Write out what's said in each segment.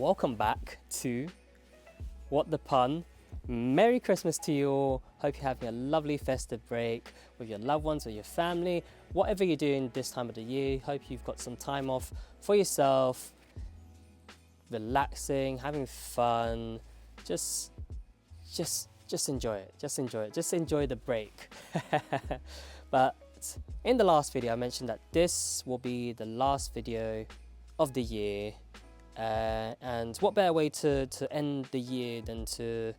welcome back to What the Pun. Merry Christmas to you all. Hope you're having a lovely festive break with your loved ones or your family. Whatever you're doing this time of the year, hope you've got some time off for yourself, relaxing, having fun. Just enjoy it. Just enjoy the break. But in the last video, I mentioned that this will be the last video of the year. And what better way to end the year than to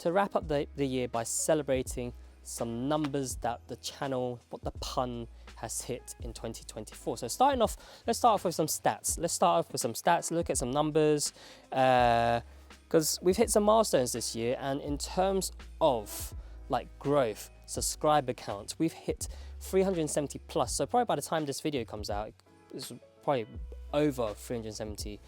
wrap up the year by celebrating some numbers that the channel, What the Pun, has hit in 2024. So let's start off with some stats. Look at some numbers, because we've hit some milestones this year, and in terms of like growth, subscriber count, we've hit 370 plus. So probably by the time this video comes out, it's probably over 370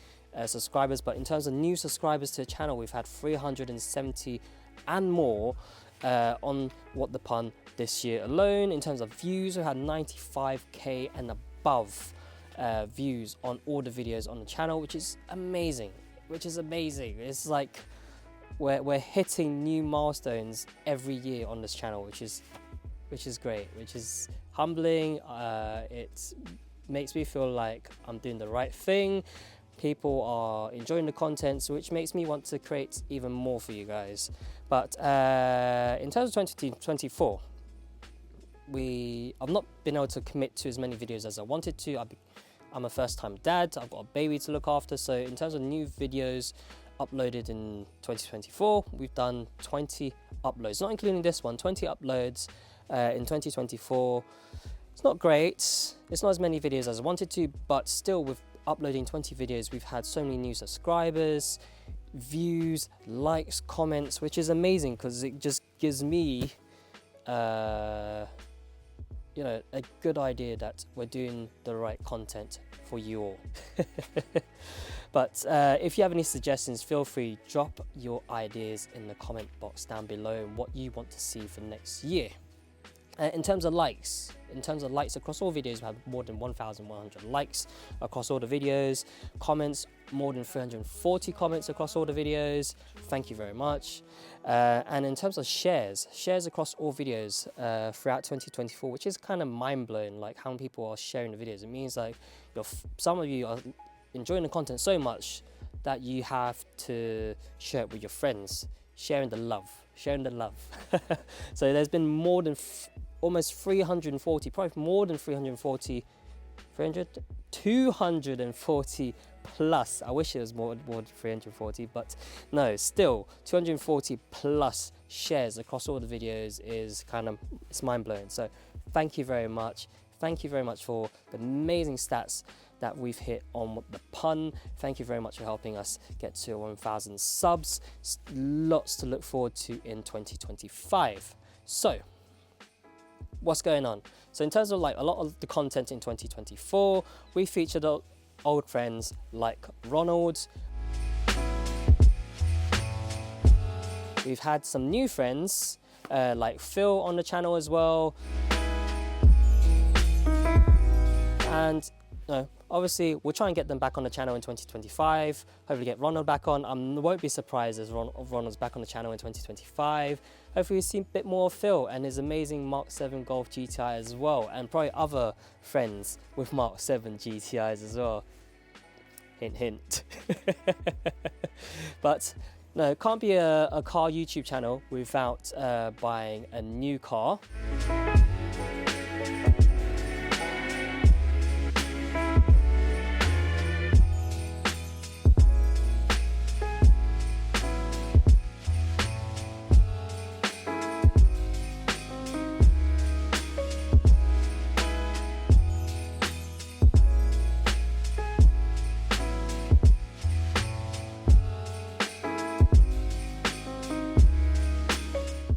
subscribers. But in terms of new subscribers to the channel, we've had 370 and more on What the Pun this year alone. In terms of views, we had 95k and above views on all the videos on the channel, which is amazing. It's like we're hitting new milestones every year on this channel, which is great, which is humbling. It makes me feel like I'm doing the right thing. People are enjoying the content, so which makes me want to create even more for you guys. But in terms of 2024, I've not been able to commit to as many videos as I wanted to. I'm a first-time dad. I've got a baby to look after. So in terms of new videos uploaded in 2024, we've done 20 uploads, not including this one. 20 uploads in 2024. It's not great. It's not as many videos as I wanted to, but still, with uploading 20 videos, we've had so many new subscribers, views, likes, comments, which is amazing because it just gives me a good idea that we're doing the right content for you all. But if you have any suggestions, feel free, drop your ideas in the comment box down below and what you want to see for next year. In terms of likes across all videos, we have more than 1,100 likes across all the videos. Comments, more than 340 comments across all the videos. Thank you very much. And in terms of shares across all videos throughout 2024, which is kind of mind-blowing, like how many people are sharing the videos. It means like some of you are enjoying the content so much that you have to share it with your friends. Sharing the love. So there's been more than almost 340, probably more than 240 plus. I wish it was more than 340, but no, still 240 plus shares across all the videos is it's mind-blowing. So thank you very much for the amazing stats that we've hit on What the Pun. Thank you very much for helping us get to 1,000 subs. Lots to look forward to in 2025. So what's going on? So in terms of like a lot of the content in 2024, we featured old friends like Ronald. We've had some new friends like Phil on the channel as well. And obviously we'll try and get them back on the channel in 2025. Hopefully get Ronald back on. I won't be surprised as Ronald's back on the channel in 2025. Hopefully we see a bit more of Phil and his amazing Mk5 Golf GTI as well, and probably other friends with Mk7 GTIs as well. Hint, hint. But no, it can't be a car YouTube channel without buying a new car.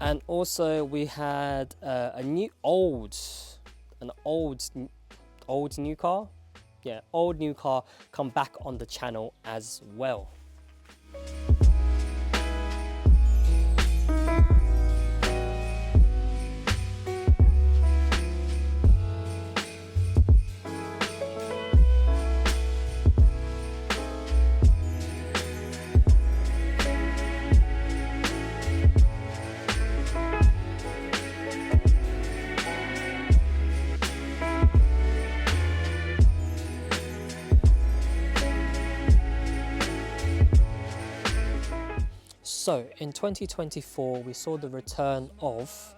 And also we had old new car come back on the channel as well. So in 2024 we saw the return of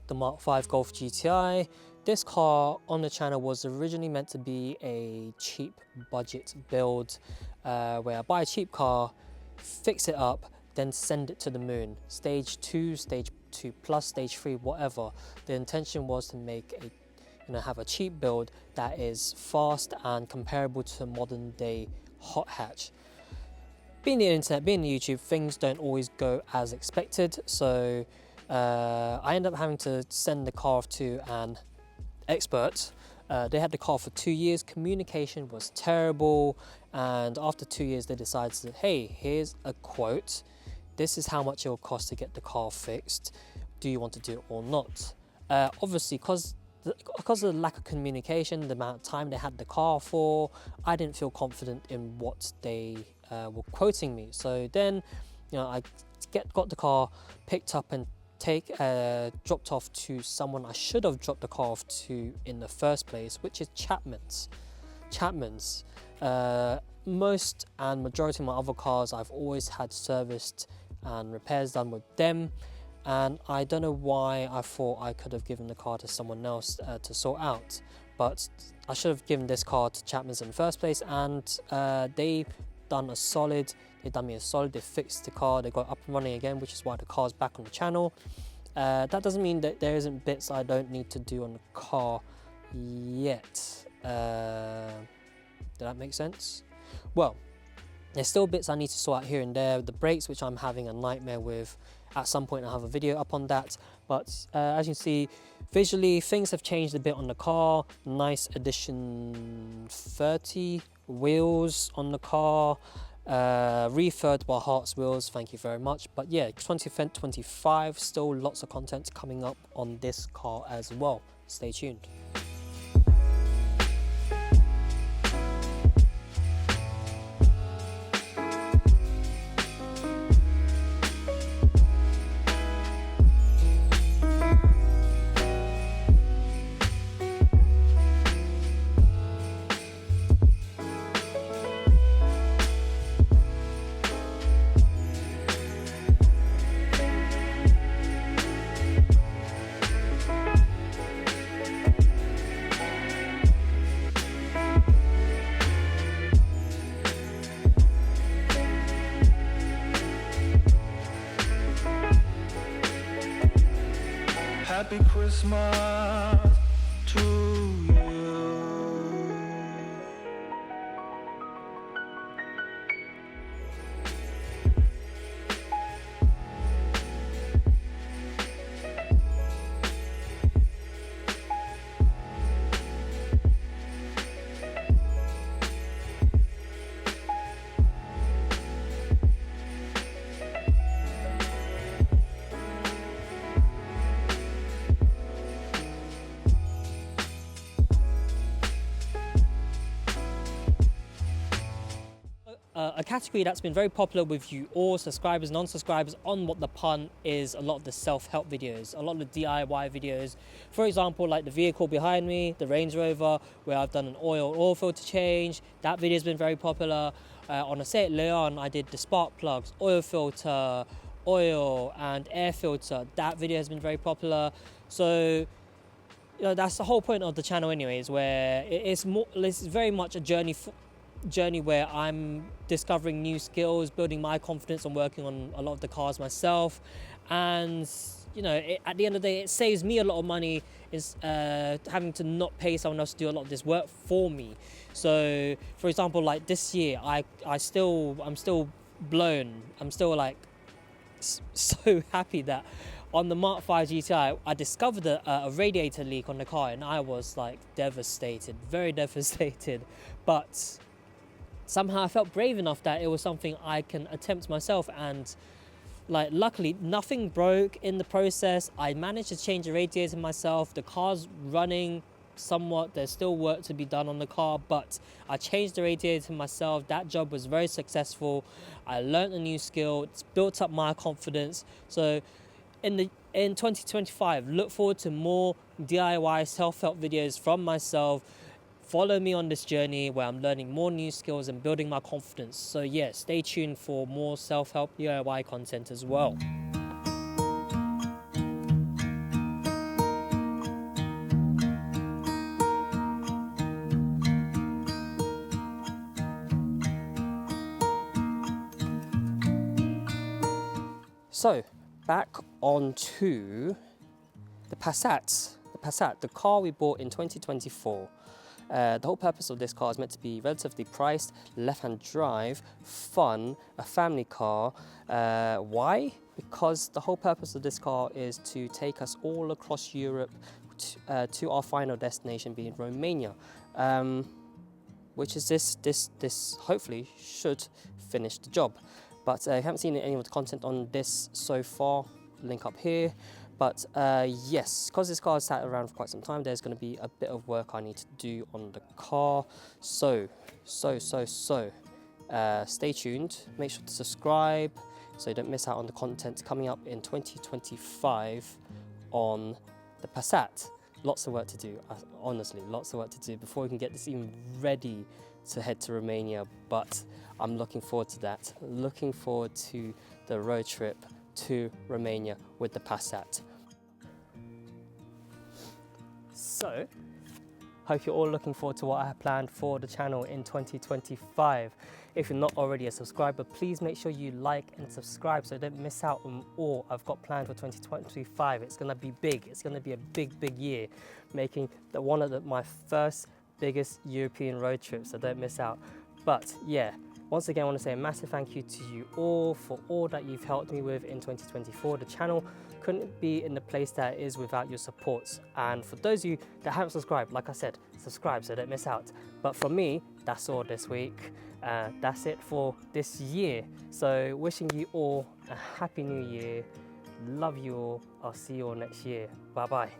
the Mk5 Golf GTI. This car on the channel was originally meant to be a cheap budget build where I buy a cheap car, fix it up, then send it to the moon. Stage 2, stage 2 plus, stage 3, whatever. The intention was to make have a cheap build that is fast and comparable to a modern day hot hatch. Being the internet, being the YouTube, things don't always go as expected. So I ended up having to send the car off to an expert. They had the car for 2 years. Communication was terrible, and after 2 years they decided, hey, here's a quote, this is how much it will cost to get the car fixed, do you want to do it or not? Obviously because of the lack of communication, the amount of time they had the car for, I didn't feel confident in what they were quoting me. So then I got the car picked up and dropped off to someone I should have dropped the car off to in the first place, which is Chapman's. Most and majority of my other cars I've always had serviced and repairs done with them, and I don't know why I thought I could have given the car to someone else to sort out, but I should have given this car to Chapman's in the first place, and they done me a solid. They fixed the car, they got up and running again, which is why the car's back on the channel. That doesn't mean that there isn't bits I don't need to do on the car yet. Did that make sense? Well, there's still bits I need to sort out here and there. The brakes, which I'm having a nightmare with. At some point I'll have a video up on that, but as you can see, visually things have changed a bit on the car. Nice edition 30 wheels on the car, refurbed by Hearts wheels, thank you very much. But yeah, 2025, still lots of content coming up on this car as well. Stay tuned. Happy Christmas to you. A category that's been very popular with you all, subscribers, non-subscribers, on WhatThePun is a lot of the self-help videos, a lot of the DIY videos. For example, like the vehicle behind me, the Range Rover, where I've done an oil filter change. That video has been very popular. On a Seat Leon, I did the spark plugs, oil filter, oil and air filter. That video has been very popular. So that's the whole point of the channel anyways, where it's very much a journey where I'm discovering new skills, building my confidence, and working on a lot of the cars myself. And at the end of the day, it saves me a lot of money is having to not pay someone else to do a lot of this work for me. So for example, like this year, I'm still blown. I'm still like so happy that on the Mk5 GTI I discovered a radiator leak on the car, and I was like devastated, very devastated. But somehow I felt brave enough that it was something I can attempt myself, and like luckily nothing broke in the process. I managed to change the radiator myself. The car's running somewhat, there's still work to be done on the car, but I changed the radiator myself. That job was very successful. I learned a new skill, it's built up my confidence. So in 2025, look forward to more DIY self-help videos from myself, follow me on this journey where I'm learning more new skills and building my confidence. So yeah, stay tuned for more self-help DIY content as well. So back onto the Passat. The car we bought in 2024. The whole purpose of this car is meant to be relatively priced, left-hand drive, fun, a family car. Why? Because the whole purpose of this car is to take us all across Europe to our final destination, being Romania, which is this hopefully should finish the job. But if you haven't seen any of the content on this so far, link up here. But yes, because this car has sat around for quite some time, there's going to be a bit of work I need to do on the car. So stay tuned. Make sure to subscribe so you don't miss out on the content coming up in 2025 on the Passat. Lots of work to do, honestly, lots of work to do before we can get this even ready to head to Romania. But I'm looking forward to that. Looking forward to the road trip to Romania with the Passat. So, hope you're all looking forward to what I have planned for the channel in 2025. If you're not already a subscriber, please make sure you like and subscribe so you don't miss out on all I've got planned for 2025. It's going to be big. It's going to be a big year, making one of my first biggest European road trips, so don't miss out. But yeah, once again, I want to say a massive thank you to you all for all that you've helped me with in 2024. The channel couldn't be in the place that it is without your support. And for those of you that haven't subscribed, like I said, subscribe so don't miss out. But from me, that's all this week. That's it for this year. So wishing you all a happy new year. Love you all. I'll see you all next year. Bye bye.